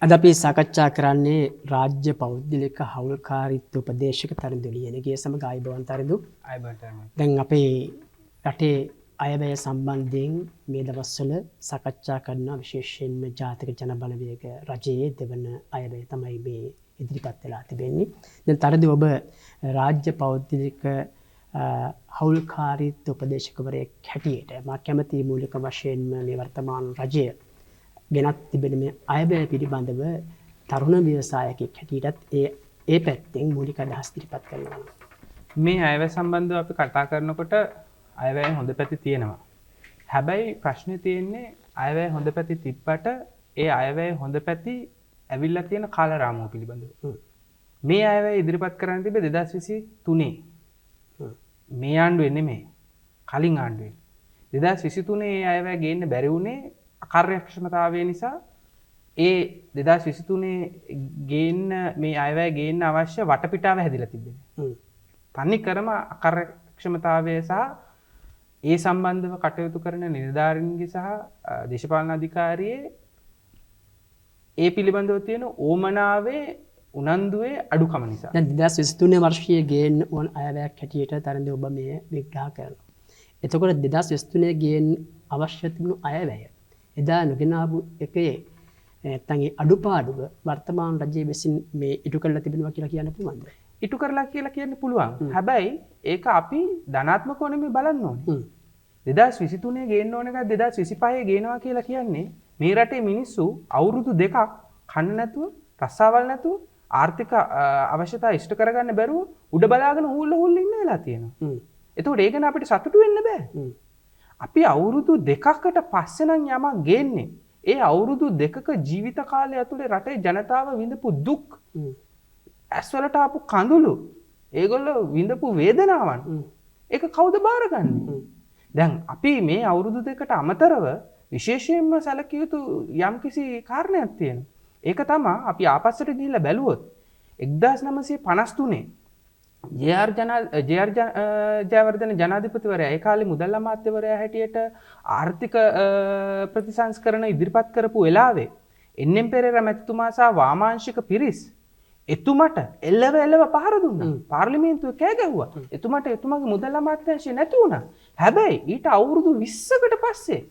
අද අපි සාකච්ඡා කරන්නේ රාජ්‍ය පෞද්ගලික හවුල්කාරීත්ව උපදේශක තරිඳු ලියනගේ සමග ආයුබෝවන් තරිඳු. දැන් අපේ රටේ අයවැය සම්බන්ධයෙන් මේ දවස්වල සාකච්ඡා කරන විශේෂයෙන්ම ජාතික ජන බලවේග රජයේ දෙවන අයවැය තමයි මේ ඉදිරිපත් වෙලා තිබෙන්නේ. දැන් තරිඳු ඔබ රාජ්‍ය පෞද්ගලික හවුල්කාරීත්ව උපදේශකවරයෙක් හැටියට මා කැමති මූලික වශයෙන්ම මේ වර්තමාන රජය ගෙනත් තිබෙන මේ අයවැය පිළිබඳව තරුණ ව්‍යවසායකයෙක් හැටියටත් ඒ පැත්තෙන් මූලික අදහස් ඉදිරිපත් කරනවා. මේ අයවැය සම්බන්ධව අපි කතා කරනකොට අයවැය හොඳ පැති තියෙනවා. හැබැයි ප්‍රශ්නේ තියෙන්නේ අයවැය හොඳ පැති තිබ්බට ඒ අයවැය හොඳ පැති ඇවිල්ලා තියෙන කාලරාමුව පිළිබඳව. මේ අයවැය ඉදිරිපත් කරන්න තිබේ 2023. මේ ආණ්ඩුවේ නෙමෙයි. කලින් ආණ්ඩුවේ. 2023 ඒ අයවැය ගේන්න බැරි වුණේ අකාර්යක්ෂමතාවය නිසා. ඒ 2023 ගේන්න මේ අයවැය ගේන්න අවශ්‍ය වටපිටාව හැදිලා තිබෙනවා. තනි කරම අකාර්යක්ෂමතාවය සහ ඒ සම්බන්ධව කටයුතු කරන නිලධාරීන්ගේ සහ දේශපාලන අධිකාරියේ ඒ පිළිබඳව තියෙන ඕමනාවේ උනන්දුවේ අඩුකම නිසා. දැන් 2023 වර්ෂයේ ගේන්න ඕන අයවැයක් හැටියට තරිඳු ඔබ මේ විග්‍රහ කරනවා. එතකොට 2023 ගේන්න අවශ්‍ය තිබුණු අයවැය එදා නොගෙන ආපු එකේ නැත්නම් ඒ අඩුපාඩුව වර්තමාන රජයේ විසින් මේ ඉටු කරලා තිබෙනවා කියලා කියන්න පුළුවන්ද? ඉටු කරලා කියලා කියන්න පුළුවන්. හැබැයි ඒක අපි ධනාත්මකව නෙමෙයි බලන්න ඕනේ. 2023 ගේන්න ඕන එකක් 2025 ගේනවා කියලා කියන්නේ මේ රටේ මිනිස්සු අවුරුදු දෙකක් කන්න නැතුව, රස්සාවල් නැතුව, ආර්ථික අවශ්‍යතා ඉෂ්ට කරගන්න බැරුව උඩ බලාගෙන හුල්ල ඉන්න වෙලා තියෙනවා. එතකොට ඒක න අපිට සතුටු වෙන්න බෑ. අපි අවුරුදු දෙකකට පස්සේ නම් යමක් ගේන්නේ. ඒ අවුරුදු දෙකක ජීවිත කාලය ඇතුලේ රටේ ජනතාව විඳපු දුක්, ඇස්වලට ආපු කඳුළු, ඒගොල්ලෝ විඳපු වේදනාවන්, ඒක කවුද බාරගන්නේ? දැන් අපි මේ අවුරුදු දෙකට අමතරව විශේෂයෙන්ම සැලකිය යුතු යම්කිසි කාරණයක් තියෙනවා. ඒක තමයි අපි ආපස්සට ගිහිල්ලා බැලුවොත් 1953 ජේ.ආර්. ජයවර්ධන ජනාධිපතිවරයා ඒ කාලේ මුදල් අමාත්‍යවරයා හැටියට ආර්ථික ප්‍රතිසංස්කරණ ඉදිරිපත් කරපු වෙලාවේ එන්.එම්. පෙරේරා මැතිතුමා සහ වාමාංශික පිරිස් එතුමට එල්ලව පහර දුන්නා. පාර්ලිමේන්තුවේ කෑ ගැහුවා. එතුමට එතුමාගේ මුදල් අමාත්‍යාංශය නැති වුණා. හැබැයි ඊට අවුරුදු 20කට පස්සේ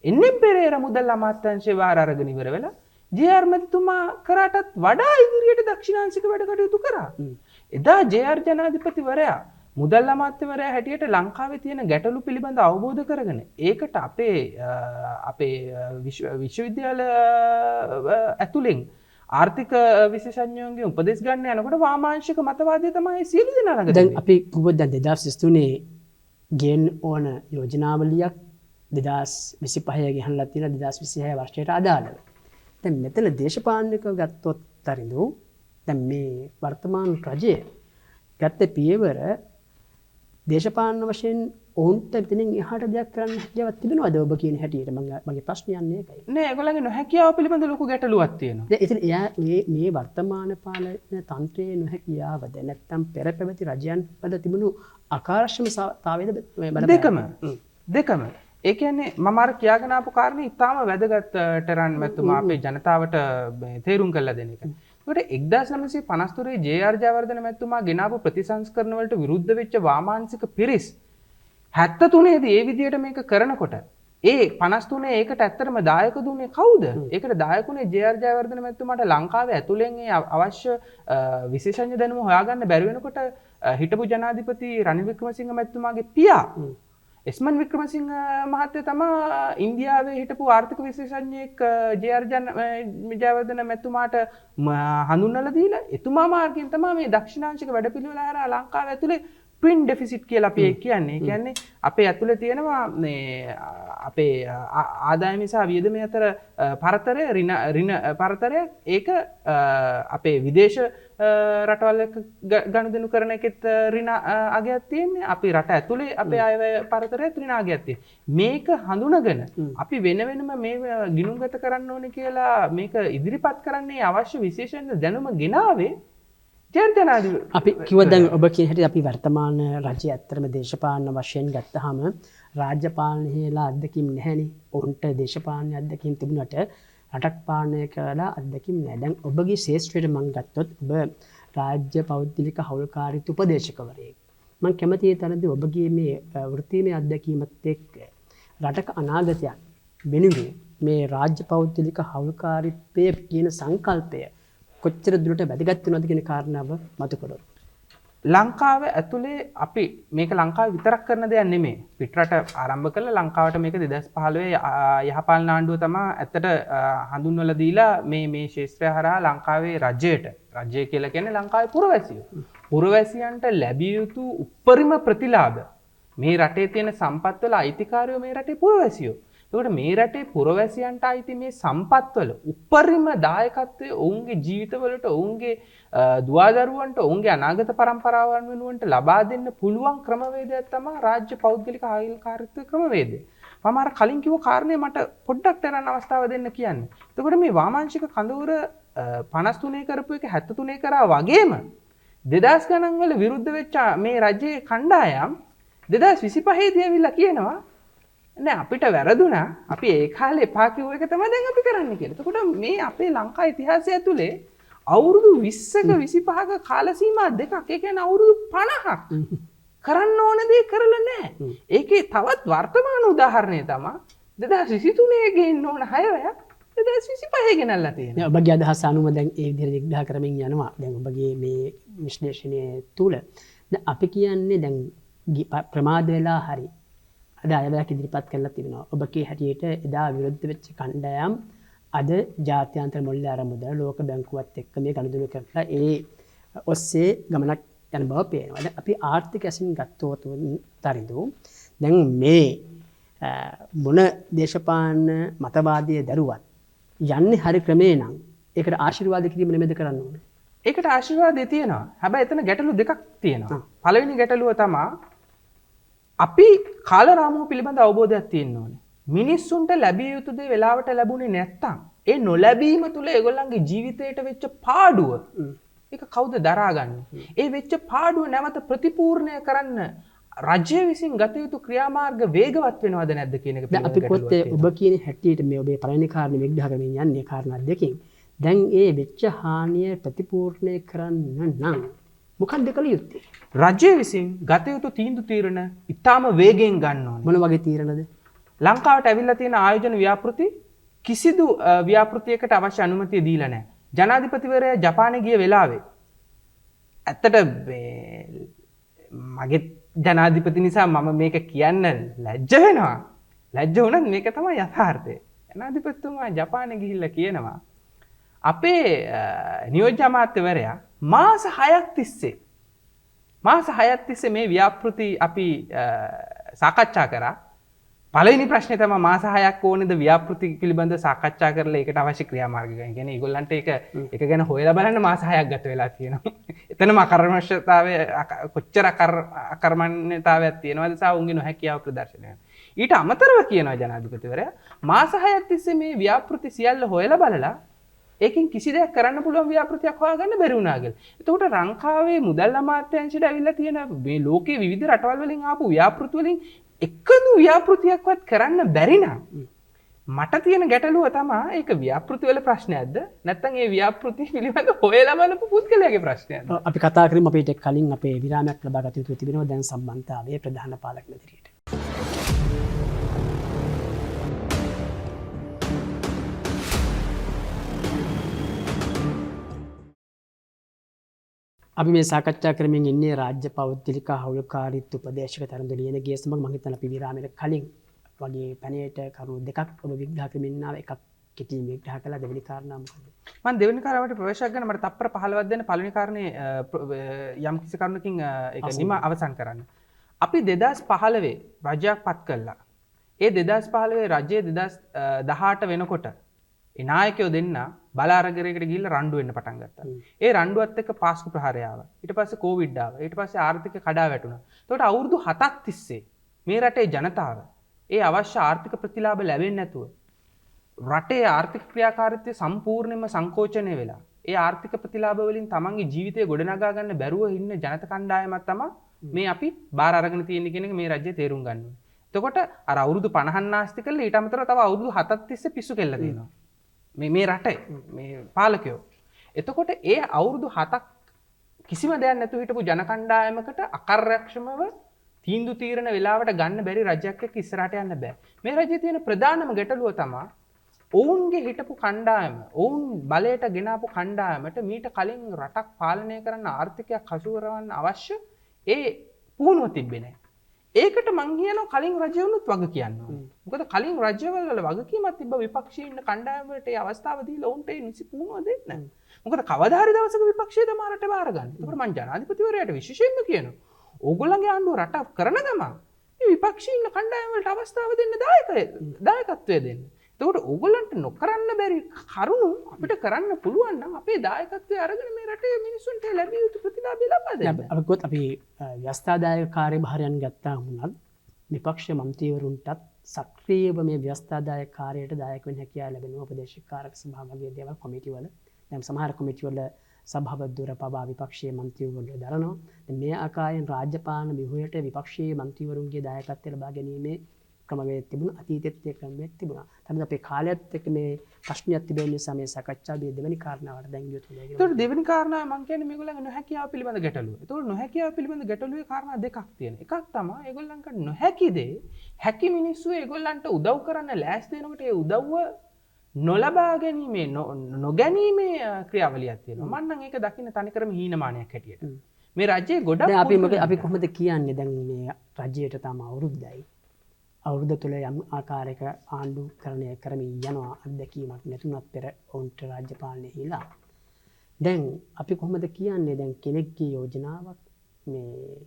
එන්.එම්. පෙරේරා මුදල් අමාත්‍යාංශේ වාර අරගෙන ඉවර වෙලා ජේ.ආර්. මැතිතුමා කරාටත් වඩා ඉදිරියට දක්ෂිණාංශික වැඩ කටයුතු කරා. එදා ජේ.ආර්. ජනාධිපතිවරයා මුදල් අමාත්‍යවරයා හැටියට ලංකාවේ තියෙන ගැටලු පිළිබඳ අවබෝධ කරගෙන ඒකට අපේ විශ්වවිද්‍යාල ඇතුලෙන් ආර්ථික විශේෂඥයන්ගේ උපදෙස් ගන්න යනකොට වාමාංශික මතවාදය තමයි සියලු දෙනා ළඟ දැන් අපි කිව්වොත් දැන් 2023 ගේන්න ඕන යෝජනාවලියක් 2025 ගෙහන්නලා තියෙන 2026 වර්ෂයට අදාළව. දැන් මෙතන දේශපාලනිකව ගත්තොත් තරිඳු දැන් මේ වර්තමාන රජය ගත්ත පියවර දේශපාලන වශයෙන් ඔවුන්ට ඉතින් එහාට දෙයක් කරන්න හැකියාවක් තිබෙනවද ඔබ කියන හැටියට මගේ ප්‍රශ්නේ යන්නේ ඒකයි. නෑ ඒගොල්ලන්ගේ නොහැකියාව පිළිබඳ ලොකු ගැටලුවක් තියෙනවා. දැන් ඉතින් එයා මේ වර්තමාන පාලන තන්ත්‍රයේ නොහැකියාවද නැත්නම් පෙර පැවති රජයන් වල තිබුණු අකාර්යක්ෂමතාවයද දෙකම. ඒ කියන්නේ මම අර කියාගෙන ආපු කාරණේ ඉතාම වැදගත් ටරන් මැතිතුමා අපේ ජනතාවට තේරුම් කරලා දෙන එක. ඒකට 1953 ජේ.ආර්. ජයවර්ධන මැතිතුමා ගෙනාවු ප්‍රතිසංස්කරණ වලට විරුද්ධ වෙච්ච වාමාංශික පිරිස් 73 දී ඒ විදියට මේක කරනකොට ඒ 53 ඒකට ඇත්තටම දායක දුන්නේ කවුද? ඒකට දායකුනේ ජේ.ආර්. ජයවර්ධන මැතිතුමාට ලංකාවේ ඇතුලෙන් ඒ අවශ්‍ය විශේෂඥ දැනුම හොයාගන්න බැරි වෙනකොට හිටපු ජනාධිපති රනිල් වික්‍රමසිංහ මැතිතුමාගේ පියා එස්මන් වික්‍රමසිංහ මහත්තයා තමයි ඉන්දියාවේ හිටපු ආර්ථික විශේෂඥයෙක් ජේ.ආර්. ජයවර්ධන මැතිතුමාට හඳුන්වලා දීලා එතුමා මාර්ගයෙන් තමයි මේ දක්ෂිණාංශික වැඩපිළිවෙල හරහා ලංකාව ඇතුලේ ට්වින් ඩෙෆිසිට් කියලා අපි කියන්නේ. ඒ කියන්නේ අපේ ඇතුලේ තියෙනවා මේ අපේ ආදායම සහ වියදම අතර පරතරය ඍණ පරතරය ඒක අපේ විදේශ රටවල් එක්ක ගනුදෙනු කරන එකෙත් ඍණ අගයක් තියෙන්නේ. අපි රට ඇතුලේ අපේ අයවැය පරතරයත් ඍණ අගයක් තියෙන්නේ. මේක හඳුනගෙන අපි වෙන වෙනම මේ ගිණුම්ගත කරන්න ඕනේ කියලා මේක ඉදිරිපත් කරන්නේ අවශ්‍ය විශේෂණ දැනුම ගෙනාවේ අපි කිව්වොත් දැන් ඔබ කියන හැටි අපි වර්තමාන රජය ඇත්තටම දේශපාලන වශයෙන් ගත්තාම රාජ්‍ය පාලනයේලා අත්දැකීම් නැහැනේ. ඔවුන්ට දේශපාලන අත්දැකීම් තිබුණාට රටක් පාලනය කරලා අත්දැකීම් නැහැ. දැන් ඔබගේ ශේෂ්ත්‍රයට මම ගත්තොත් ඔබ රාජ්‍ය පෞද්ගලික හවුල්කාරීත්ව උපදේශකවරයෙක්. මම කැමතියි තරම්දී ඔබගේ මේ වෘත්තීය අත්දැකීමත් එක්ක රටක අනාගතයක් වෙනුවෙන් මේ රාජ්‍ය පෞද්ගලික හවුල්කාරීත්වය කියන සංකල්පය කොච්චර දුරට වැදගත් වෙනවද කියන කාරණාව මතු කරොත්. ලංකාව ඇතුලේ අපි මේක ලංකාව විතරක් කරන දෙයක් නෙමෙයි. පිටරට ආරම්භ කළා ලංකාවට මේක 2015 යහපාලන ආණ්ඩුව තමයි ඇත්තට හඳුන්වලා දීලා මේ ශාස්ත්‍රය හරහා ලංකාවේ රජය කියලා කියන්නේ ලංකාවේ පුරවැසියෝ. පුරවැසියන්ට ලැබිය යුතු උපරිම ප්‍රතිලාභ මේ රටේ තියෙන සම්පත් වල අයිතිකාරයෝ මේ රටේ පුරවැසියෝ. ඒකට මේ රටේ පුරවැසියන්ට අයිති මේ සම්පත්වල උපරිම දායකත්වය ඔවුන්ගේ ජීවිතවලට ඔවුන්ගේ දුවදරුවන්ට ඔවුන්ගේ අනාගත පරම්පරාවන් වෙනුවෙන්ට ලබා දෙන්න පුළුවන් ක්‍රමවේදයක් තමයි රාජ්‍ය පෞද්ගලික හවුල්කාරීත්ව ක්‍රමවේදය. මම අර කලින් කිව්ව කාරණේ මට පොඩ්ඩක් තරන්න අවස්ථාව දෙන්න කියන්න. එතකොට මේ වාමාංශික කඳවුර 53 කරපු එක 73 කරා වගේම 2000 ගණන් වල විරුද්ධ වෙච්ච මේ රජයේ කණ්ඩායම් 2025 දී ඇවිල්ලා කියනවා නෑ අපිට වැරදුනා අපි ඒ කාලේ එපා කිව්ව එක තමයි දැන් අපි කරන්න කියලා. එතකොට මේ අපේ ලංකා ඉතිහාසය ඇතුලේ අවුරුදු 20ක 25ක කාල සීමා දෙකක් ඒ කියන්නේ අවුරුදු 50ක් කරන්න ඕන දේ කරලා නෑ. ඒකේ තවත් වර්තමාන උදාහරණය තමයි 2023 ගේන්න ඕන 6ක් 2025 ගෙනල්ලා තියෙනවා. ඔබගේ අදහස අනුව දැන් ඒ විදිහට විග්‍රහ කරමින් යනවා. දැන් ඔබගේ මේ විශ්ලේෂණය තුල අපි කියන්නේ දැන් ප්‍රමාද වෙලා හරි අද අයවැයක් ඉදිරිපත් කරලා තිබෙනවා. ඔබගේ හැටියට එදා විරුද්ධ වෙච්ච කණ්ඩායම් අද ජාත්‍යන්තර මුල්‍ය අරමුදල ලෝක බැංකුවත් එක්ක මේ ගනුදෙනු කරලා ඒ ඔස්සේ ගමනක් යන බව පේනවා. දැන් අපි ආර්ථික ඇසින් ගත්තොත් තරිඳු දැන් මේ මොන දේශපාලන මතවාදයේ දරුවත් යන්නේ හරි ක්‍රමේ නම් ඒකට ආශිර්වාද කිරීම නෙමෙයිද කරන්න ඕනේ. ඒකට ආශිර්වාදය තියෙනවා. හැබැයි එතන ගැටලු දෙකක් තියෙනවා. පළවෙනි ගැටලුව තමයි අපි කාලරාමුව පිළිබඳ අවබෝධයක් තියෙන්න ඕනේ. මිනිස්සුන්ට ලැබිය යුතු දේ වෙලාවට ලැබුණේ නැත්තම් ඒ නොලැබීම තුළ ඒගොල්ලන්ගේ ජීවිතයට වෙච්ච පාඩුව ඒක කවුද දරාගන්නේ? ඒ වෙච්ච පාඩුව නැවත ප්‍රතිපූර්ණය කරන්න රජය විසින් ගත යුතු ක්‍රියාමාර්ග වේගවත් වෙනවද නැද්ද කියන එක පිළිබඳව අපි කොත්තේ ඔබ කියන හැටියට මේ ඔබේ පළවෙනි කාරණේ විග්‍රහ කරමින් යන්නේ කාරණා දෙකකින්. දැන් ඒ වෙච්ච හානිය ප්‍රතිපූර්ණය කරන්න නම් මොකක්ද කළ යුත්තේ? රජය විසින් ගත යුතු තීන්දුව తీරන ඉතාම වේගයෙන් ගන්න ඕනේ. මොන වගේ තීරණද? ලංකාවට ඇවිල්ලා තියෙන ආයෝජන ව්‍යාපෘති කිසිදු ව්‍යාපෘතියකට අවශ්‍ය අනුමැතිය දීලා නැහැ. ජනාධිපතිවරයා ජපානයේ ගිය වෙලාවේ ඇත්තට මගේ ජනාධිපති නිසා මම මේක කියන්න ලැජ්ජ වෙනවා. ලැජ්ජ වුණත් මේක තමයි යථාර්ථය. ජනාධිපතිතුමා ජපානයේ ගිහිල්ලා කියනවා අපේ නියෝජ්‍ය අමාත්‍යවරයා මාස 6ක් තිස්සේ මේ ව්‍යාපෘති අපි සාකච්ඡා කරා. පළවෙනි ප්‍රශ්නේ තමයි මාස 6ක් ඕනේද ව්‍යාපෘති පිළිබඳව සාකච්ඡා කරලා ඒකට අවශ්‍ය ක්‍රියාමාර්ග ගන්න. කියන්නේ ඒගොල්ලන්ට ඒක ගැන හොයලා බලන්න මාස 6ක් ගත වෙලා තියෙනවා. එතනම අකර්මණ්‍යතාවය කොච්චර අකර්මණ්‍යතාවයක් තියෙනවද සහ උන්ගේ නොහැකියාව ප්‍රදර්ශනය වෙනවා. ඊට අමතරව කියනවා ජනාධිපතිවරයා මාස 6ක් තිස්සේ මේ ව්‍යාපෘති සියල්ල හොයලා බලලා ඒකෙන් කිසි දෙයක් කරන්න පුළුවන් ව්‍යාපෘතියක් හොයාගන්න බැරි වුණා කියලා. එතකොට ලංකාවේ මුදල් අමාත්‍යාංශයට ඇවිල්ලා තියෙන මේ ලෝකයේ විවිධ රටවල් වලින් ආපු ව්‍යාපෘති වලින් එකදු ව්‍යාපෘතියක්වත් කරන්න බැරි නම් මට තියෙන ගැටලුව තමයි ඒක ව්‍යාපෘති වල ප්‍රශ්නයක්ද නැත්නම් ඒ ව්‍යාපෘති පිළිබඳ හොයලා බලපු පුද්ගලයාගේ ප්‍රශ්නයක්ද? අපි කතා කරමු අපිට කලින් අපේ විරාමයක් ලබා ගත යුතු තිබෙනවා දැන් සම්බන්ධතාවයේ ප්‍රධාන පාලක මැදිරියට. අපි මේ සාකච්ඡා කරමින් ඉන්නේ රාජ්‍ය පෞද්ගලික හවුල්කාරීත්ව උපදේශක තරඳු ලියනගේ සමග මම හිතන අපි විරාමයට කලින් වගේ පැනේට කරුණු දෙකක් ඔබ විග්‍රහ කරමින් ආව එකක් කෙටියෙන් විග්‍රහ කළා. දෙවෙනි කාරණා මොකද? මම දෙවෙනි කාරණාවට ප්‍රවේශයක් ගන්න මට තප්පර 15ක් දෙන්න පළවෙනි කාරණේ යම් කිසි කරුණකින් ඒක නිම අවසන් කරන්න. අපි 2015 රජයක් පත් කළා. ඒ 2015 රජයේ 2018 වෙනකොට ඒ නායකයෝ දෙන්න බලාරගරයකට ගිහිල්ලා රණ්ඩු වෙන්න පටන් ගත්තා. ඒ රණ්ඩුවත් එක්ක පාස්කු ප්‍රහාරය ආවා. ඊට පස්සේ කොවිඩ් ආවා. ඊට පස්සේ ආර්ථික කඩා වැටුණා. ඒකට අවුරුදු 7ක් තිස්සේ මේ රටේ ජනතාව ඒ අවශ්‍ය ආර්ථික ප්‍රතිලාභ ලැබෙන්නේ නැතුව රටේ ආර්ථික ක්‍රියාකාරීත්වය සම්පූර්ණයෙන්ම සංකෝචනය වෙලා ඒ ආර්ථික ප්‍රතිලාභ වලින් තමන්ගේ ජීවිතය ගොඩනගා ගන්න බැරුව ඉන්න ජනත කණ්ඩායමක් තමයි මේ අපි බාර අරගෙන තියෙන්නේ කියන එක මේ රජය තේරුම් ගන්න ඕනේ. එතකොට අර අවුරුදු 50ක් නාස්ති කළා ඊට අමතරව තව අවුරුදු 7ක් තිස්සේ පිස්සු කෙල්ල තියෙනවා. මේ රටේ මේ පාලකයෝ. එතකොට ඒ අවුරුදු 7ක් කිසිම දෙයක් නැතුව හිටපු ජන කණ්ඩායමකට අකාර්යක්ෂමව තීන්දුව తీරන වෙලාවට ගන්න බැරි රජයක් එක්ක ඉස්සරහට යන්න බෑ. මේ රජයේ තියෙන ප්‍රධානම ගැටලුව තමයි ඔවුන්ගේ හිටපු කණ්ඩායම, ඔවුන් බලයට ගෙනාපු කණ්ඩායමට මීට කලින් රටක් පාලනය කරන්න ආර්ථිකයක් හසු කරවන්න අවශ්‍ය ඒ පුහුණුව තිබ්බේ නැහැ. ඒකට මං කියනවා කලින් රජවුනුත් වග කියන්න ඕනේ. මොකද කලින් රජවල වල වගකීමක් තිබ්බ විපක්ෂීන් කණ්ඩායම වලට ඒ අවස්ථාව දීලා ඔවුන්ට ඒ නිසි පුහුණුව දෙන්න නැහැ. මොකද කවදා හරි දවසක විපක්ෂය තමයි රට බාර ගන්න. ඒකට මං ජනාධිපතිවරයාට විශේෂයෙන්ම කියනවා. ඕගොල්ලන්ගේ ආණ්ඩුව රට කරන ගමන් මේ විපක්ෂීන් කණ්ඩායම වලට අවස්ථාව දෙන්න දායකත්වය දෙන්න. එතකොට ඕගොල්ලන්ට නොකරන්න බැරි කරුණු අපිට කරන්න පුළුවන් නම් අපේ දායකත්වය අරගෙන මේ රටේ මිනිස්සුන්ට ලැබිය යුතු ප්‍රතිලාභය ලබා දෙන්න. අපි ගොත් අපි ව්‍යවස්ථාදායක කාර්යභාරයන් ගත්තා වුණත් විපක්ෂ මන්ත්‍රීවරුන්ටත් සක්‍රියව මේ ව්‍යවස්ථාදායක කාර්යයට දායක වෙන්න හැකියාව ලැබෙනවා. උපදේශක කාරක සභාව වගේ දේවල් කොමිටි වල දැන් සමහර කොමිටි වල සභාපතිවරු පවා විපක්ෂීය මන්ත්‍රීවරුන්ට දරනවා. මේ ආකාරයෙන් රාජ්‍ය පාලන ව්‍යුහයට විපක්ෂීය මන්ත්‍රීවරුන්ගේ දායකත්වය ලබා ගැනීමේ ක්‍රමවේද තිබුණා. අතීතෙත් ඒ ක්‍රමවේද තිබුණා. තමයි අපේ කාලයත් එක්ක මේ ප්‍රශ්නයක් තිබෙන නිසා මේ සාකච්ඡාවේ දෙවෙනි කාරණාවට දැන් ගියොත් හොඳයි. ඒතකොට දෙවෙනි කාරණාව මම කියන්නේ මේගොල්ලන්ගේ නොහැකියාව පිළිබඳ ගැටලුව. ඒතකොට නොහැකියාව පිළිබඳ ගැටලුවේ කාරණා දෙකක් තියෙනවා. එකක් තමයි ඒගොල්ලන්ට නොහැකි දේ හැකි මිනිස්සු ඒගොල්ලන්ට උදව් කරන්න ලෑස්ති වෙනකොට ඒ උදව්ව නොලබා ගැනීමේ නොගැනීමේ ක්‍රියාවලියක් තියෙනවා. මම නම් ඒක දකින්න තනිකරම හීනමානයක් හැටියට. මේ රජයේ ගොඩක් අපි කොහොමද කියන්නේ දැන් මේ රජයට තම අවුරුද්දයි. අවුරුද්ද තුළ යම් ආකාරයක ආණ්ඩු කරණය කරමින් යනවා අත්දැකීමක් නැතුණත් පෙර ඔවුන්ට රාජ්‍ය පාලනය හිලා. දැන් අපි කොහොමද කියන්නේ දැන් කෙනෙක්ගේ යෝජනාවක් මේ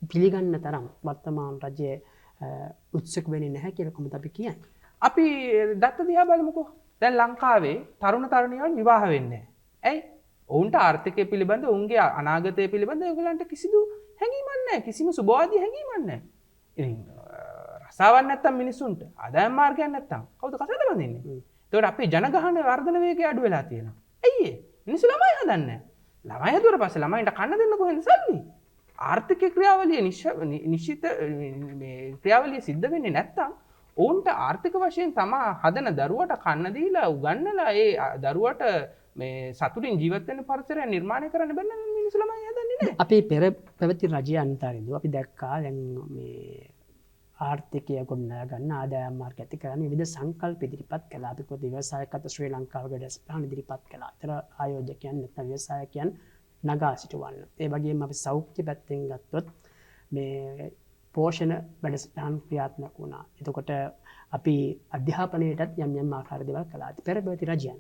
පිළිගන්න තරම් වර්තමාන රජයේ උත්සුක වෙන්නේ නැහැ කියලා කොහොමද අපි කියන්නේ? අපි දත්ත දිහා බලමුකෝ. දැන් ලංකාවේ තරුණ තරුණියන් විවාහ වෙන්නේ නැහැ. ඇයි? ඔවුන්ට ආර්ථිකය පිළිබඳ, ඔවුන්ගේ අනාගතය පිළිබඳ ඒගොල්ලන්ට කිසිදු හැඟීමක් නැහැ. කිසිම සුබවාදී හැඟීමක් නැහැ. ඉතින් රසාවක් නැත්තම් මිනිස්සුන්ට ආදායම් මාර්ගයක් නැත්තම් කවුද කසාද බඳින්නේ? ඒකට අපේ ජනගහන වර්ධන වේගය අඩු වෙලා තියෙනවා. ඇයි ඒ? මිනිස්සු ළමයි හදන්නේ නැහැ. ළමයි හදුවට පස්සේ ළමයින්ට කන්න දෙන්න කොහෙන්ද සල්ලි? ආර්ථික ක්‍රියාවලිය නිශ්චිත මේ ක්‍රියාවලිය සිද්ධ වෙන්නේ නැත්තම් ඔවුන්ට ආර්ථික වශයෙන් තමා හදන දරුවට කන්න දීලා උගන්නලා ඒ දරුවට මේ සතුටින් ජීවත් වෙන්න පරිසරයක් නිර්මාණය කරන්න බැන්න මිනිස්සු ළමයි හදන්නේ නැහැ. අපි පෙර පැවති රජයේ අන්තරින්ද අපි දැක්කා දැන් මේ ආර්ථිකය ගොඩනගා ගන්න ආදායම් මාර්ග ඇති කරන්න විවිධ සංකල්ප ඉදිරිපත් කළා. අපි කොහොමද ව්‍යවසායකත්ව ශ්‍රී ලංකාවේ වැඩසටහන ඉදිරිපත් කළා. ඒතර ආයෝජකයන් නැත්නම් ව්‍යවසායකයන් නගා සිටවන්න. ඒ වගේම අපි සෞඛ්‍ය පැත්තෙන් ගත්තොත් මේ පෝෂණ වැඩසටහන් ක්‍රියාත්මක වුණා. එතකොට අපි අධ්‍යාපනයටත් යම් යම් ආකාර දේවල් කළා. පෙර පැවති රජයන්.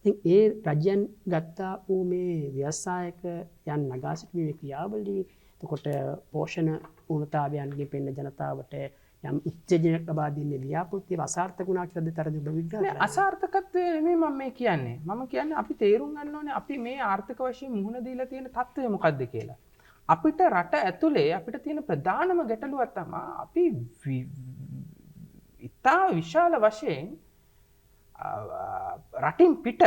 ඉතින් ඒ රජයන් ගත්තා වූ මේ ව්‍යවසායකයන් නගා සිටීමේ ක්‍රියාවලිය එතකොට පෝෂණ උණතාවයන්ගේ පෙන්න ජනතාවට යම් උත්තේජනයක් ලබා දෙන්නේ ව්‍යාපෘතිය අසාර්ථක වුණා කියලාද තරද ඔබ විග්‍රහ කරන්නේ? අසාර්ථකත්වය නෙමෙයි මම මේ කියන්නේ. මම කියන්නේ අපි තේරුම් ගන්න ඕනේ අපි මේ ආර්ථික වශයෙන් මුහුණ දීලා තියෙන තත්ත්වය මොකක්ද කියලා. අපිට රට ඇතුලේ අපිට තියෙන ප්‍රධානම ගැටලුවක් තමයි අපි ඉතා විශාල වශයෙන් රටින් පිට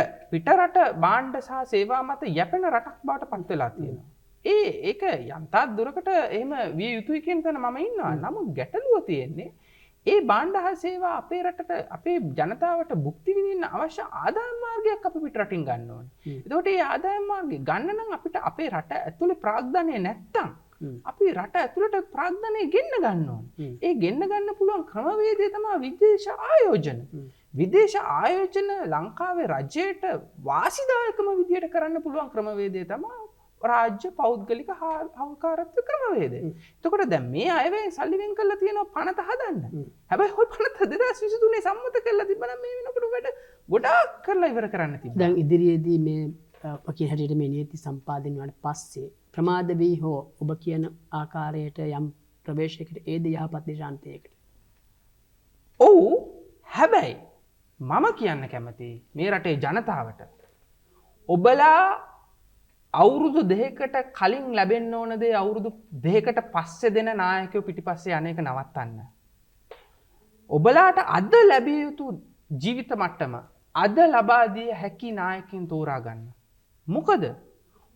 රට භාණ්ඩ සහ සේවා මත යැපෙන රටක් බවට පත් වෙලා තියෙනවා. ඒක යම්තාක් දුරකට එහෙම විය යුතුයි කියන තැන මම ඉන්නවා. නමුත් ගැටලුව තියෙන්නේ ඒ භාණ්ඩ හා සේවා අපේ රටට අපේ ජනතාවට භුක්ති විඳින්න අවශ්‍ය ආදායම් මාර්ගයක් අපි පිට රටින් ගන්න ඕනේ. එතකොට මේ ආදායම් මාර්ගය ගන්න නම් අපිට අපේ රට ඇතුලේ ප්‍රාග්ධනය නැත්තම් අපි රට ඇතුළට ප්‍රාග්ධනය ගෙන්න ගන්න ඕනේ. ඒ ගෙන්න ගන්න පුළුවන් ක්‍රමවේදය තමයි විදේශ ආයෝජන. විදේශ ආයෝජන ලංකාවේ රජයට වාසිදායකම විදියට කරන්න පුළුවන් ක්‍රමවේදය තමයි රාජ්‍ය පෞද්ගලික හවුකාරත්ව ක්‍රමවේදය. එතකොට දැන් මේ අයවැයෙන් සල්ලි වෙන් කරලා තියෙනවා පනත හදන්න. හැබැයි ওই පනත 2023 සම්මත කරලා තිබ්බනම් මේ වෙනකොට වැඩ ගොඩාක් කරලා ඉවර කරන්න තිබ්බා. දැන් ඉදිරියේදී මේ ඔබ කියන හැටියට මේ නීති සම්පාදනය වුණාට පස්සේ ප්‍රමාද වී හෝ ඔබ කියන ආකාරයට යම් ප්‍රවේශයකට ඒද යහපත් දිශාන්තයකට. ඔව් හැබැයි මම කියන්න කැමතියි මේ රටේ ජනතාවට ඔබලා අවුරුදු දෙකකට කලින් ලැබෙන්න ඕන දේ අවුරුදු දෙකකට පස්සේ දෙන නායකයෝ පිටිපස්සේ අනේක නවත්තන්න. ඔබලාට අද ලැබිය යුතු ජීවිත මට්ටම අද ලබා දිය හැකි නායකයන් තෝරා ගන්න. මොකද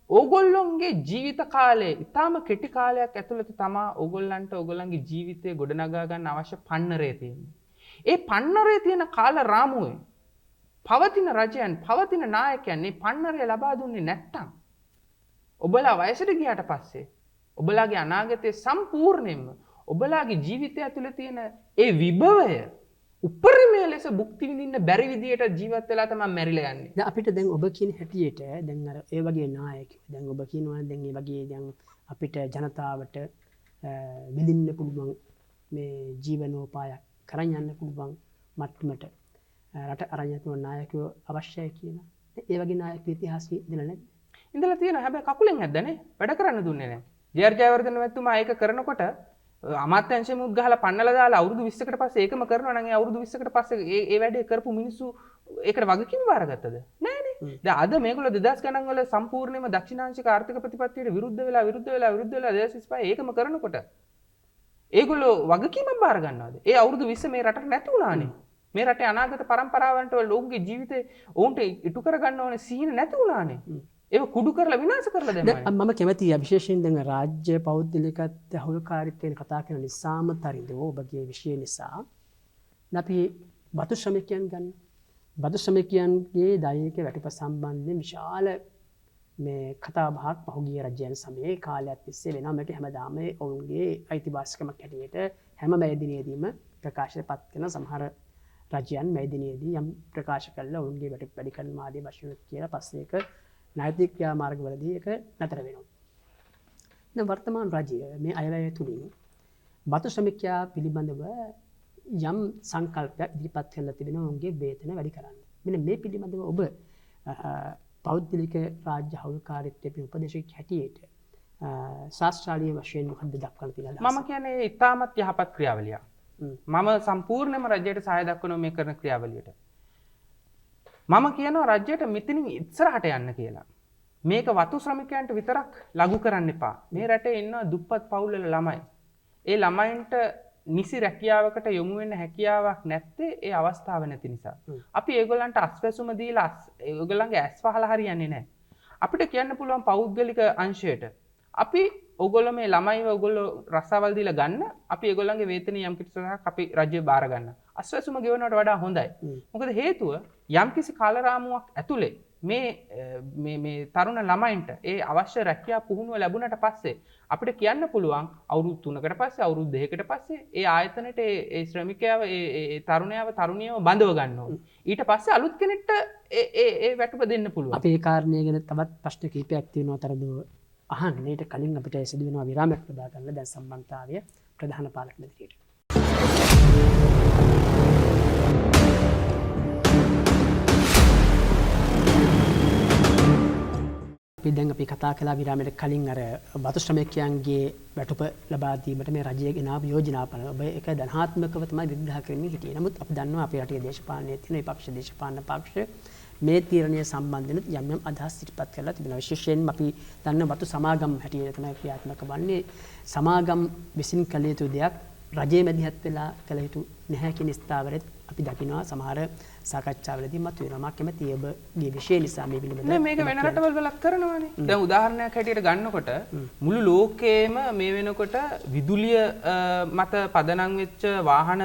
ඕගොල්ලොන්ගේ ජීවිත කාලේ ඉතාම කෙටි කාලයක් ඇතුළත තමා ඕගොල්ලන්ට ඕගොල්ලන්ගේ ජීවිතය ගොඩනගා ගන්න අවශ්‍ය පන්නරය තියෙන්නේ. ඒ පන්නරේ තියෙන කාල රාමුවේ පවතින රජයන් පවතින නායකයන් මේ පන්නරය ලබා දුන්නේ නැත්තම් ඔබලා වයසට ගියාට පස්සේ ඔබලාගේ අනාගතය සම්පූර්ණයෙන්ම ඔබලාගේ ජීවිතය ඇතුළේ තියෙන ඒ විභවය උපරිමය ලෙස භුක්ති විඳින්න බැරි විදියට ජීවත් වෙලා තමයි මැරිලා යන්නේ. දැන් අපිට දැන් ඔබ කියන හැටියට දැන් අර ඒ වගේ නායකයෝ දැන් ඔබ කියනවා දැන් ඒ වගේ දැන් අපිට ජනතාවට විඳින්න පුළුවන් මේ ජීවනෝපායක් කරන් යන්න පුළුවන් මට්ටමට රට අරන් යන නායකයෝ අවශ්‍යයි කියන. ඒ වගේ නායක ඉතිහාසයේ ඉඳලා නැද්ද? ඉඳලා තියෙනවා. හැබැයි කකුලෙන් ඇද්දනේ. වැඩ කරන්න දුන්නේ නැහැ. ජේ.ආර්. ජයවර්ධන මැතිතුමා ඒක කරනකොට අමාත්‍යංශෙම උත් ගහලා පන්නලා දාලා අවුරුදු 20කට පස්සේ ඒකම කරනවා නම් ඒ අවුරුදු 20කට පස්සේ ඒ වැඩේ කරපු මිනිස්සු ඒකට වගකීම බාරගත්තද? නෑනේ. දැන් අද මේගොල්ලෝ 2000 ගණන් වල සම්පූර්ණයෙන්ම දක්ෂිණාංශික ආර්ථික ප්‍රතිපත්තියට විරුද්ධ වෙලා 2025 ඒකම කරනකොට ඒගොල්ලෝ වගකීමක් බාර ගන්නවද? ඒ අවුරුදු 20 මේ රටට නැති වුණානේ. මේ රටේ අනාගත පරම්පරාවන්ට ඔවුන්ගේ ජීවිතේ ඔවුන්ට ඉටු කර ගන්න ඕනේ සීන නැති වුණානේ. ඒක කුඩු කරලා විනාශ කරලා දැම්මා. මම කැමතියි විශේෂයෙන් දැන් රාජ්‍ය පෞද්ගලිකත්ව හුල්කාරීත්වයෙන් කතා කරන නිසාම තරිඳව ඔබගේ විෂය නිසා අපි බතු ශ්‍රමිකයන් ගන්න. බතු ශ්‍රමිකයන්ගේ දෛනික වැටුප සම්බන්ධයෙන් විශාල මේ කතා බහක් පහුගිය රජයන් සමයේ කාලයක් තිස්සේ වෙනවා. මේක හැමදාම ඔවුන්ගේ අයිතිවාසිකමක් හැටියට හැම මැයි දිනේදීම ප්‍රකාශයට පත් කරන සමහර රජයන් මැයි දිනේදී යම් ප්‍රකාශ කළා ඔවුන්ගේ වැටුප වැඩි කරන ආදී වශයෙන් කියලා පස්සේ ඒක නෛතික ක්‍රියාමාර්ගවලදී ඒක නතර වෙනවා. දැන් වර්තමාන රජය මේ අයවැය තුලින් බතු ශ්‍රමිකයා පිළිබඳව යම් සංකල්පයක් ඉදිරිපත් කරලා තිබෙනවා ඔවුන්ගේ වේතන වැඩි කරන්න. මෙන්න මේ පිළිබඳව ඔබ පෞද්ගලික රාජ්‍ය හවුල්කාරීත්වයේ උපදේශක හැටියට ශාස්ත්‍රීය වශයෙන් මොකක්ද දක්වන්න තියෙන මම කියන්නේ ඉතාමත් යහපත් ක්‍රියාවලියක්. මම සම්පූර්ණයෙන්ම රජයට සහාය දක්වනවා මේ කරන ක්‍රියාවලියට. මම කියනවා රජයට මෙතනින් ඉස්සරහට යන්න කියලා. මේක වතු ශ්‍රමිකයන්ට විතරක් ලඝු කරන්න එපා. මේ රටේ ඉන්න දුප්පත් පවුල්වල ළමයි. ඒ ළමයින්ට නිසි රැකියාවකට යොමු වෙන්න හැකියාවක් නැත්තේ ඒ අවස්ථාව නැති නිසා. අපි ඒගොල්ලන්ට අස්වැසුම දීලා ඒගොල්ලන්ගේ ඇස් වහලා හරියන්නේ නැහැ. අපිට කියන්න පුළුවන් පෞද්ගලික අංශයට අපි ඔයගොල්ලෝ මේ ළමයිව ඔයගොල්ලෝ රස්සාවල් දීලා ගන්න අපි ඒගොල්ලන්ගේ වේතනය යම් කිසි සහක් අපි රජය බාර ගන්න. අස්වැසුම ගෙවනවට වඩා හොඳයි. මොකද හේතුව යම් කිසි කාලරාමුවක් ඇතුලේ මේ තරුණ ළමයින්ට ඒ අවශ්‍ය රැකියා පුහුණුව ලැබුණට පස්සේ අපිට කියන්න පුළුවන් අවුරුදු 3කට පස්සේ අවුරුදු 2කට පස්සේ ඒ ආයතනයේ ඒ ශ්‍රමිකයව ඒ තරුණයව තරුණියව බඳව ගන්න ඕනේ. ඊට පස්සේ අලුත් කෙනෙක්ට ඒ වැටුප දෙන්න පුළුවන්. අපි ඒ කාරණේ ගැන තවත් ප්‍රශ්න කිහිපයක් තියෙනවා තරදුව අහන්න. ඊට කලින් අපිට සිදු වෙනවා විරාමයක් ලබා ගන්න දැන් සම්බන්ධතාවය ප්‍රධාන පාලක මැදිරියට. දැන් අපි කතා කළා විරාමයට කලින් අර බතු ශ්‍රමිකයන්ගේ වැටුප ලබා දීමට මේ රජය ගෙනාව යෝජනා බලන ඔබ ඒක ධනාත්මකව තමයි විග්‍රහ කරමින් හිටියේ. නමුත් අපි දන්නවා අපේ රටේ දේශපාලනයේ තියෙන විපක්ෂ දේශපාලන පක්ෂ මේ තීරණය සම්බන්ධයෙන් යම් යම් අදහස් ඉදිරිපත් කරලා තිබෙනවා. විශේෂයෙන්ම අපි දන්න බතු සමාගම් හැටියට තමයි ක්‍රියාත්මක වන්නේ. සමාගම් විසින් කළ යුතු දෙයක් රජයේ මැදිහත් වෙලා කළ යුතු නැහැ කියන ස්ථාවරෙත් අපි දකිනවා සමහර සාකච්ඡාවලදී මතුවෙනවා. මම කැමතියි ඔබගේ විෂය නිසා මේ පිළිබඳව. නෑ මේක වෙන රටවල් වලත් කරනවානේ. දැන් උදාහරණයක් හැටියට ගන්නකොට මුළු ලෝකයේම මේ වෙනකොට විදුලිය මත පදනම් වෙච්ච වාහන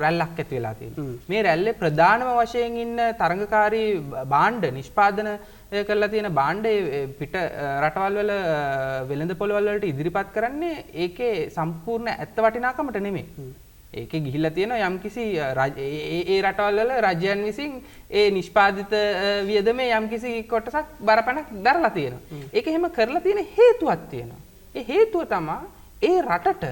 රැල්ලක් ඇති වෙලා තියෙනවා. මේ රැල්ලේ ප්‍රධානම වශයෙන් ඉන්න තරඟකාරී භාණ්ඩ නිෂ්පාදන කරලා තියෙන භාණ්ඩ පිට රටවල් වල වෙළඳ පොළවල් වලට ඉදිරිපත් කරන්නේ ඒකේ සම්පූර්ණ ඇත්ත වටිනාකමට නෙමෙයි. ඒකේ ගිහිල්ලා තියෙනවා යම්කිසි ඒ රටවල් වල රජයන් විසින් ඒ නිෂ්පාදිත වියදමේ යම්කිසි කොටසක් බරපණක් දරලා තියෙනවා. ඒක එහෙම කරලා තියෙන හේතුවක් තියෙනවා. ඒ හේතුව තමයි ඒ රටට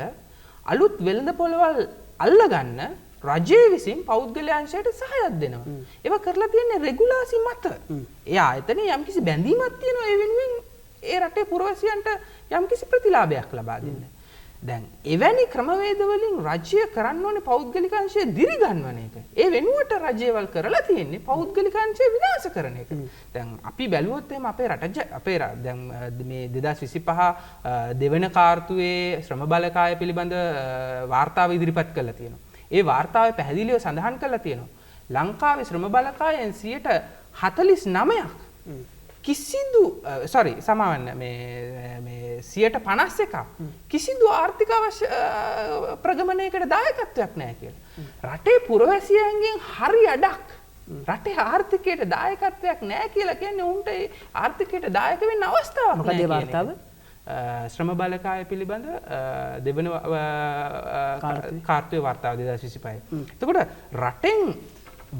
අලුත් වෙළඳ පොළවල් අල්ලගන්න රජය විසින් පෞද්ගලයන්ශයට සහයක් දෙනවා. ඒවා කරලා තියෙන්නේ රෙගුලාසි මත. ඒ ආයතනයේ යම්කිසි බැඳීමක් තියෙනවා ඒ වෙනුවෙන් ඒ රටේ පුරවැසියන්ට යම්කිසි ප්‍රතිලාභයක් ලබා දෙන්න. දැන් එවැනි ක්‍රමවේද වලින් රජය කරන්න ඕනේ පෞද්ගලික අංශය දිරිගන්වන එක. ඒ වෙනුවට රජයවල් කරලා තියෙන්නේ පෞද්ගලික අංශය විනාශ කරන එක. දැන් අපි බැලුවොත් එහෙම අපේ දැන් මේ 2025 දෙවන කාර්තුවේ ශ්‍රම බලකාය පිළිබඳ වාර්තාව ඉදිරිපත් කරලා තියෙනවා. ඒ වාර්තාවේ පැහැදිලිව සඳහන් කරලා තියෙනවා ලංකාවේ ශ්‍රම බලකායෙන් 49% කිසිදු සමාවන්න මේ 51% කිසිදු ආර්ථික ප්‍රගමනයකට දායකත්වයක් නැහැ කියලා. රටේ පුරවැසියන්ගෙන් හරි අඩක් රටේ ආර්ථිකයට දායකත්වයක් නැහැ කියලා කියන්නේ උන්ට ඒ ආර්ථිකයට දායක වෙන්න අවස්ථාවක් මොකද ඒ වාර්තාව? ශ්‍රම බලකාය පිළිබඳ දෙවන කාර්තුවේ වාර්තාව 2025. එතකොට රටෙන්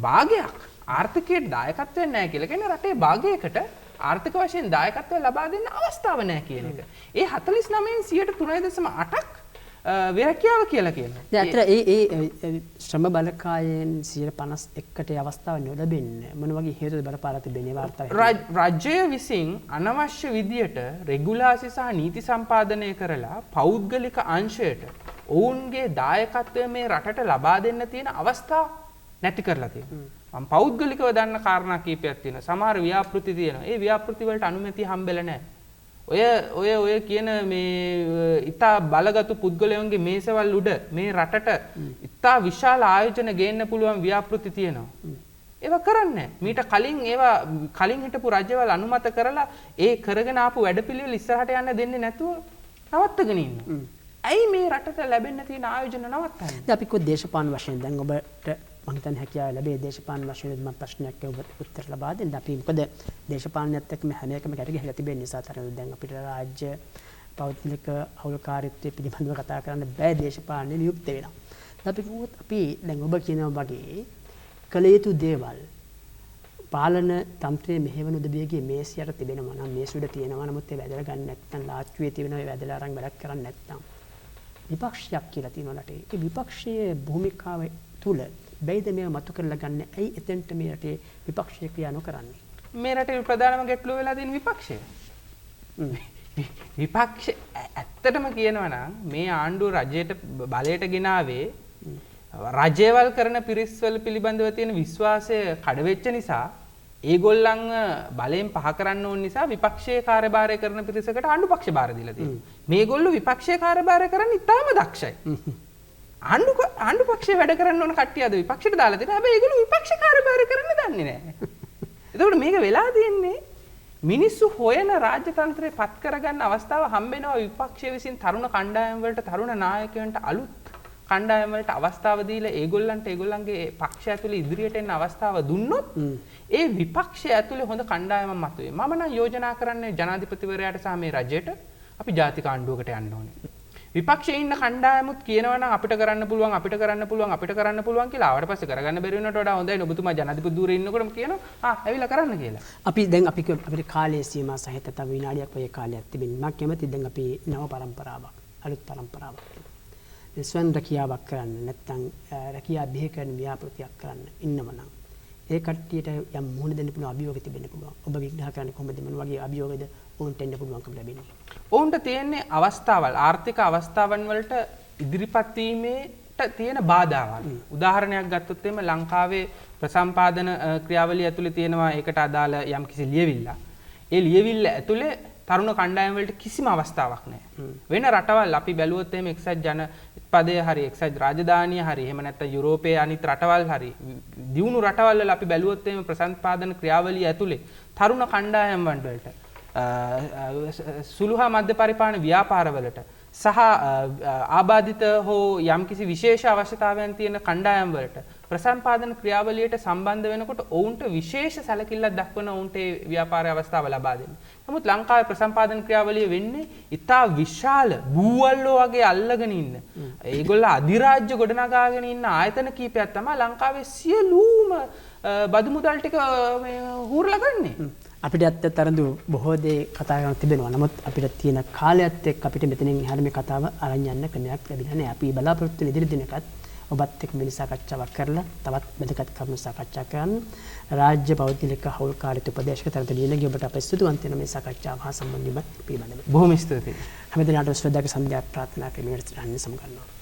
භාගයක් ආර්ථිකයට දායකත්වයක් නැහැ කියලා කියන්නේ රටේ භාගයකට ආර්ථික වශයෙන් දායකත්වය ලබා දෙන්න අවස්ථාව නැහැ කියන එක. ඒ 49න් 3.8ක් විරකියාව කියලා කියනවා. දැන් අතර ඒ ශ්‍රම බලකායෙන් 51ට අවස්ථාව නොලැබෙන්නේ මොන වගේ හේතුද බලපාලා තිබෙන්නේ වාර්තාවේ? රාජ්‍ය විසින් අනවශ්‍ය විදියට රෙගුලාසි සහ නීති සම්පාදනය කරලා පෞද්ගලික අංශයට ඔවුන්ගේ දායකත්වය මේ රටට ලබා දෙන්න තියෙන අවස්ථා නැති කරලා තියෙනවා. මම පෞද්ගලිකව දන්න කාරණා කීපයක් තියෙනවා. සමහර ව්‍යාපෘති තියෙනවා. ඒ ව්‍යාපෘති වලට අනුමැතිය හම්බෙලා නැහැ. ඔය කියන මේ ඉතා බලගතු පුද්ගලයන්ගේ මේසවල් උඩ මේ රටට ඉතා විශාල ආයෝජන ගේන්න පුළුවන් ව්‍යාපෘති තියෙනවා. ඒවා කරන්නේ මීට කලින් ඒවා කලින් හිටපු රජවල් අනුමත කරලා ඒ කරගෙන ආපු වැඩපිළිවෙල ඉස්සරහට යන්න දෙන්නේ නැතුව නවත්තගෙන ඉන්නවා. ඇයි මේ රටට ලැබෙන්න තියෙන ආයෝජන නවත්තන්නේ? දැන් අපි කො දේශපාලන වශයෙන් දැන් ඔබට මම හිතන්නේ හැකියාව ලැබේ දේශපාලන වශයෙන් මම ප්‍රශ්නයක් ඔබට උත්තර ලබා දෙන්න. අපි මොකද දේශපාලනයත් එක්ක හැම එකම ගැට ගහලා තිබෙන නිසා තරම් දැන් අපිට රාජ්‍ය පෞද්ගලික අවුල්කාරීත්වය පිළිබඳව කතා කරන්න බෑ දේශපාලනේ නියුක්ත වෙනවා. අපි දැන් ඔබ කියනවා වගේ කළ යුතු දේවල් පාලන තන්ත්‍රයේ මෙහෙවන උදවියගේ මේසියට තිබෙනවා නම් මේසුඩ තියෙනවා නමුත් ඒ වැදලා ගන්න නැත්නම් ලාච්චුවේ තියෙනවා ඒ වැදලා අරන් වැඩක් කරන්නේ නැත්නම් විපක්ෂයක් කියලා තියෙනවා රටේ. ඒ විපක්ෂයේ භූමිකාව තුල බැයිද මේ මතු කරලා ගන්න ඇයි එතෙන්ට මේ රටේ විපක්ෂය ක්‍රියා නොකරන්නේ? මේ රටේ ප්‍රධානම ගැටලුව වෙලා තියෙන විපක්ෂය. විපක්ෂ ඇත්තටම කියනවා නම් මේ ආණ්ඩුව රජයට බලයට ගෙනාවේ රජයවල් කරන පිරිස්වල පිළිබඳව තියෙන විශ්වාසය කඩ වෙච්ච නිසා ඒගොල්ලන්ව බලයෙන් පහ කරන්න ඕන නිසා විපක්ෂයේ කාර්යභාරය කරන පිරිසකට ආණ්ඩු පක්ෂ භාර දීලා තියෙනවා. මේගොල්ලෝ විපක්ෂයේ කාර්යභාරය කරන්න ඉතාම දක්ෂයි. ආණ්ඩු පක්ෂයේ වැඩ කරන්න ඕන කට්ටිය අද විපක්ෂයට දාලා තියෙනවා. හැබැයි ඒගොල්ලෝ විපක්ෂ කාර්යභාරය කරන්න දන්නේ නැහැ. එතකොට මේක වෙලා තියෙන්නේ මිනිස්සු හොයන රාජ්‍ය තන්ත්‍රය පත් කරගන්න අවස්ථාව හම්බෙනවා විපක්ෂය විසින් තරුණ කණ්ඩායම් වලට තරුණ නායකයන්ට අලුත් කණ්ඩායම් වලට අවස්ථාව දීලා ඒගොල්ලන්ට ඒගොල්ලන්ගේ පක්ෂය ඇතුලේ ඉදිරියට එන්න අවස්ථාව දුන්නොත් ඒ විපක්ෂය ඇතුලේ හොඳ කණ්ඩායමක් මතුවේ. මම නම් යෝජනා කරන්නේ ජනාධිපතිවරයාට සහ මේ රජයට අපි ජාතික ආණ්ඩුවකට යන්න ඕනේ. විපක්ෂයේ ඉන්න කණ්ඩායමුත් කියනවා නම් අපිට කරන්න පුළුවන් කියලා ආවට පස්සේ කරගන්න බැරි වෙනවට වඩා හොඳයි ඔබතුමා ජනාධිපති ධූරේ ඉන්නකොටම කියනවා ඇවිල්ලා කරන්න කියලා. අපි දැන් අපිට කාලයේ සීමා සහිත තව විනාඩියක් වගේ කාලයක් තිබෙනවා. මම කැමතියි දැන් අපි නව පරම්පරාවක් අලුත් පරම්පරාවක් ස්වයං රැකියාවක් කරන්න නැත්නම් රැකියා බිහි කරන ව්‍යාපෘතියක් කරන්න ඉන්නවනම් ඒ කට්ටියට යම් මුහුණ දෙන්න පුළුවන් අභියෝග තිබෙන්න පුළුවන්. ඔබ විග්‍රහ කරන්නේ කොහොමද මොන වගේ අභියෝගද ඔවුන්ට එන්න පුළුවන්කම ලැබෙන්නේ? ඔවුන්ට තියෙන්නේ අවස්ථාවල් ආර්ථික අවස්ථාවන් වලට ඉදිරිපත් වීමේට තියෙන බාධාවල්. උදාහරණයක් ගත්තොත් එimhe ලංකාවේ ප්‍රසම්පාදන ක්‍රියාවලිය ඇතුලේ තියෙනවා ඒකට අදාළ යම්කිසි ලියවිල්ල. ඒ ලියවිල්ල ඇතුලේ තරුණ කණ්ඩායම් වලට කිසිම අවස්ථාවක් නැහැ. වෙන රටවල් අපි බැලුවොත් එහෙම එක්සත් ජනපදය හරි එක්සත් රාජධානිය හරි එහෙම නැත්නම් යුරෝපයේ අනිත් රටවල් හරි දියුණු රටවල් වල අපි බැලුවොත් එහෙම ප්‍රසම්පාදන ක්‍රියාවලිය ඇතුලේ තරුණ කණ්ඩායම් වලට සුළු හා මධ්‍ය පරිපාලන ව්‍යාපාරවලට සහ ආබාධිත හෝ යම්කිසි විශේෂ අවශ්‍යතාවයන් තියෙන කණ්ඩායම් වලට ප්‍රසම්පාදන ක්‍රියාවලියට සම්බන්ධ වෙනකොට ඔවුන්ට විශේෂ සැලකිල්ලක් දක්වන ඔවුන්ට ඒ ව්‍යාපාර අවස්ථාව ලබා දෙන්න. නමුත් ලංකාවේ ප්‍රසම්පාදන ක්‍රියාවලිය වෙන්නේ ඉතා විශාල බූවල්ලෝ වගේ අල්ලගෙන ඉන්න. ඒගොල්ලෝ අධිරාජ්‍ය ගොඩනගාගෙන ඉන්න ආයතන කීපයක් තමයි ලංකාවේ සියලුම බදු මුදල් ටික හූරලා ගන්නේ. අපිට ඇත්තටම බොහෝ දේ කතා කරන්න තිබෙනවා. නමුත් අපිට තියෙන කාලයත් එක්ක අපිට මෙතනින් එහාට මේ කතාව අරන් යන්න ක්‍රමයක් ලැබිලා නැහැ. අපි බලාපොරොත්තු වෙන ඉදිරි දිනකත් ඔබත් එක්ක මේ සාකච්ඡාවක් කරලා තවත් වැදගත් කරුණු සාකච්ඡා කරන්න රාජ්‍ය පෞද්ගලික හවුල්කාරීත්ව උපදේශක තරත ලියනගේ ඔබට අපේ ස්තුතිවන්ත වෙන මේ සාකච්ඡාව හා සම්බන්ධව පිළිබඳව බොහොම ස්තුතියි. හැමදෙනාටම ශ්‍රද්ධාක සම්ප්‍රදාය ප්‍රාර්ථනා කරමින් සමගන්නවා.